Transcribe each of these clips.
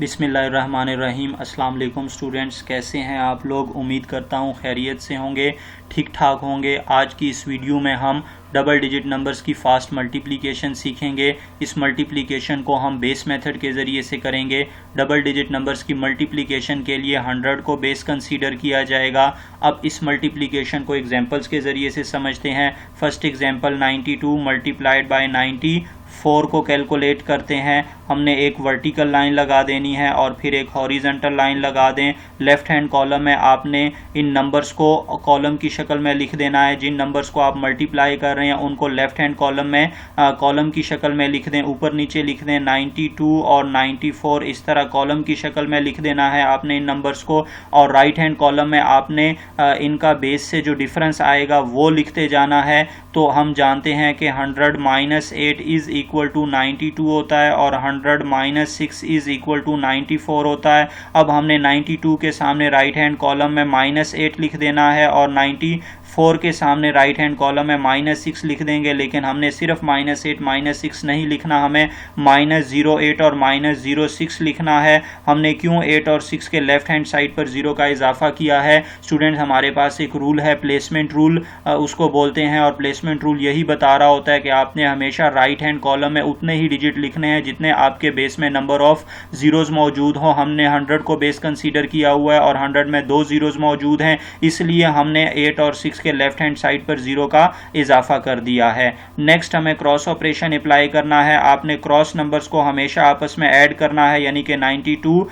बिस्मिल्लाहिर्रहमानिर्रहीम। अस्सलाम वालेकुम स्टूडेंट्स, कैसे हैं आप लोग। उम्मीद करता हूँ खैरियत से होंगे, ठीक ठाक होंगे। आज की इस वीडियो में हम डबल डिजिट नंबर्स की फ़ास्ट मल्टीप्लिकेशन सीखेंगे। इस मल्टीप्लिकेशन को हम बेस मेथड के ज़रिए से करेंगे। डबल डिजिट नंबर्स की मल्टीप्लिकेशन के लिए 100 को बेस कंसीडर किया जाएगा। अब इस मल्टीप्लिकेशन को एग्जांपल्स के ज़रिए से समझते हैं। फर्स्ट एग्जांपल 92 मल्टीप्लाइड बाय 94 को कैलकुलेट करते हैं। हमने एक वर्टिकल लाइन लगा देनी है और फिर एक हॉरिजॉन्टल लाइन लगा दें। लेफ़्ट हैंड कॉलम में आपने इन नंबर्स को कॉलम की शक्ल में लिख देना है। जिन नंबर्स को आप मल्टीप्लाई कर रहे हैं उनको लेफ़्ट हैंड कॉलम में कॉलम की शक्ल में लिख दें। ऊपर नीचे लिख दें 92 और 94, इस तरह कॉलम की शक्ल में लिख देना है आपने इन नंबर्स को। और राइट हैंड कॉलम में आपने इनका बेस से जो डिफरेंस आएगा वो लिखते जाना है। तो हम जानते हैं कि 100 - 8 इज़ इक्वल टू 92 होता है और 100 - 6 इज़ इक्वल टू 94 होता है। अब हमने 92 के सामने राइट हैंड कॉलम में -8 लिख देना है और 94 के सामने राइट हैंड कॉलम में -6 लिख देंगे। लेकिन हमने सिर्फ -8 -6 नहीं लिखना, हमें -08 और -06 लिखना है। हमने क्यों 8 और 6 के लेफ्ट हैंड साइड पर 0 का इजाफा किया है? स्टूडेंट, हमारे पास एक रूल है प्लेसमेंट रूल उसको बोलते हैं। और प्लेसमेंट रूल यही बता रहा होता है कि आपने हमेशा राइट हैंड कॉलम में उतने ही डिजिट लिखने हैं जितने आपके बेस में नंबर ऑफ जीरोज मौजूद हो। हमने 100 को बेस कंसीडर किया हुआ है और 100 में 2 जीरोज मौजूद हैं, इसलिए हमने 8 और 6 के लेफ्ट हैंड साइड पर 0 का इजाफा कर दिया है। नेक्स्ट हमें क्रॉस ऑपरेशन अप्लाई करना है। आपने क्रॉस नंबर्स को हमेशा आपस में ऐड करना है, यानी कि 92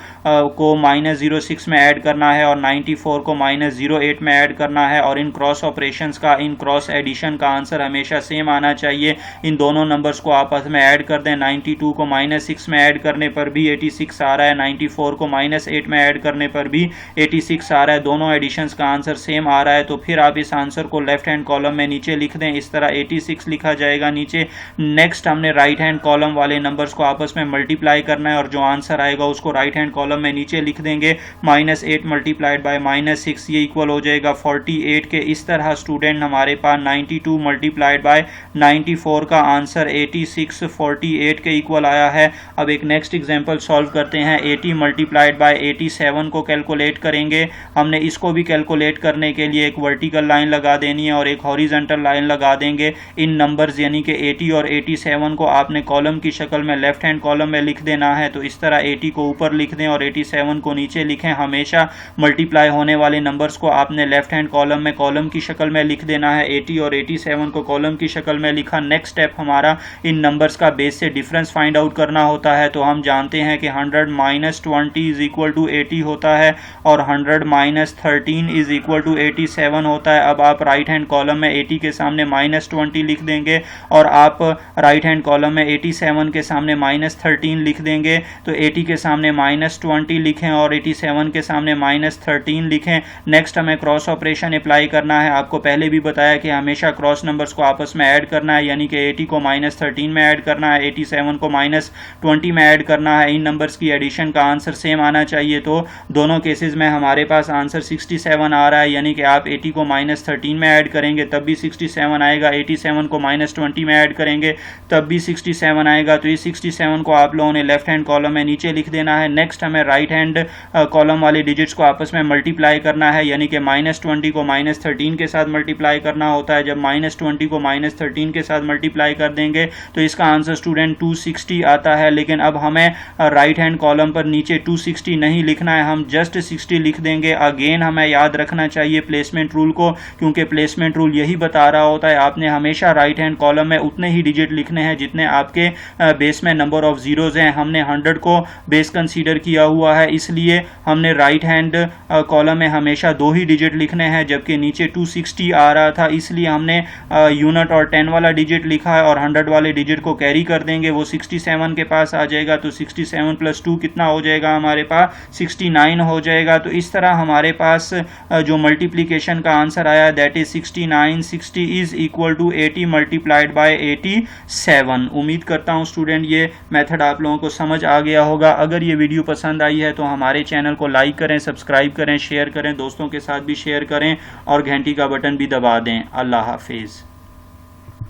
को -06 में ऐड करना है और 94 को -08 में ऐड करना है। और इन क्रॉस ऑपरेशंस का, इन क्रॉस एडिशन का आंसर हमेशा सेम आना चाहिए। इन दोनों नंबर्स को आपस में ऐड कर दें। 92 को -6 में ऐड करने पर भी 86 आ रहा है, 94 को -8 में ऐड करने पर भी 86 आ रहा है। दोनों एडिशंस का आंसर सेम आ रहा है। तो फिर आप इस आंसर को लेफ्ट हैंड कॉलम में नीचे लिख दें। इस तरह 86 लिखा जाएगा नीचे। नेक्स्ट हमने राइट हैंड कॉलम वाले नंबर्स को आपस में मल्टीप्लाई करना है और जो आंसर आएगा उसको राइट हैंड कॉलम में नीचे लिख देंगे। -8 मल्टीप्लाइड बाय -6 ये इक्वल हो जाएगा 48 के। इस तरह स्टूडेंट हमारे पास 92 मल्टीप्लाइड बाय 94 का आंसर 86 48 के इक्वल आया है। अब एक नेक्स्ट एग्जांपल सॉल्व करते हैं। 80 मल्टीप्लाइड बाय 87 को कैलकुलेट करेंगे। हमने इसको भी कैलकुलेट करने के लिए एक वर्टिकल लाइन लगा देनी है और एक हॉरिजॉन्टल लाइन लगा देंगे। इन नंबर्स यानी कि 80 और 87 को आपने कॉलम की शक्ल में लेफ्ट हैंड कॉलम में लिख देना है। तो इस तरह 80 को ऊपर लिख दें और 87 को नीचे लिखें। हमेशा मल्टीप्लाई होने वाले नंबर्स को आपने लेफ्ट हैंड कॉलम में कॉलम की शक्ल में लिख देना है। 80 और 87 को कॉलम की शक्ल में लिखा। नेक्स्ट स्टेप हमारा इन नंबर्स का बेस से डिफरेंस फाइंड आउट करना होता है। तो हम जानते हैं कि 100 - 20 इज इक्वल टू 80 होता है और 100 - 13 इज इक्वल टू 87 होता है। अब आप राइट हैंड कॉलम में 80 के सामने -20 लिख देंगे और आप राइट हैंड कॉलम में 87 के सामने -13 लिख देंगे। तो 80 के सामने -20 लिखें और 87 के सामने -13 लिखें। नेक्स्ट हमें क्रॉस ऑपरेशन अप्लाई करना है। आपको पहले भी बताया कि हमेशा क्रॉस नंबर्स को आपस में ऐड करना है, यानी कि 80 को -13 में ऐड करना है, 87 को -20 में ऐड करना है। इन नंबर्स की एडिशन का आंसर सेम आना चाहिए। तो दोनों केसेस में हमारे पास आंसर 67 आ रहा है, यानी कि आप 80 को -13 में ऐड करेंगे तब भी 67 आएगा। 87 को -20 में ऐड करेंगे तब भी 67 आएगा। तो इस 67 को आप लोगों ने लेफ्ट हैंड कॉलम में नीचे लिख देना है। नेक्स्ट हमें राइट हैंड कॉलम वाले डिजिट्स को आपस में मल्टीप्लाई करना है, यानी कि -20 को -13 के साथ मल्टीप्लाई करना होता है। जब -20 को -13 के साथ मल्टीप्लाई कर देंगे तो इसका आंसर स्टूडेंट 260 आता है। लेकिन अब हमें राइट हैंड कॉलम पर नीचे 260 नहीं लिखना है, हम जस्ट 60 लिख देंगे। अगेन हमें याद रखना चाहिए प्लेसमेंट रूल को, क्योंकि प्लेसमेंट रूल यही बता रहा होता है आपने हमेशा राइट हैंड कॉलम में उतने ही डिजिट लिखने हैं जितने आपके बेस में नंबर ऑफ जीरोज हैं। हमने 100 को बेस कंसीडर किया हुआ है, इसलिए हमने राइट हैंड कॉलम में हमेशा 2 ही डिजिट लिखने हैं, जबकि नीचे 260 आ रहा था, इसलिए हमने यूनिट और 10 वाला डिजिट लिखा है और 100 वाले डिजिट को कैरी कर देंगे, वो 67 के पास आ जाएगा। तो 67 + 2 कितना हो जाएगा हमारे पास? 69 हो जाएगा। तो इस तरह हमारे पास जो मल्टीप्लिकेशन का आंसर आया that is 69। 60 is equal to 80 multiplied by 87। उम्मीद करता हूँ स्टूडेंट ये मेथड आप लोगों को समझ आ गया होगा। अगर ये वीडियो पसंद आई है तो हमारे चैनल को लाइक करें, सब्सक्राइब करें, शेयर करें, दोस्तों के साथ भी शेयर करें और घंटी का बटन भी दबा दें। अल्लाह हाफिज़।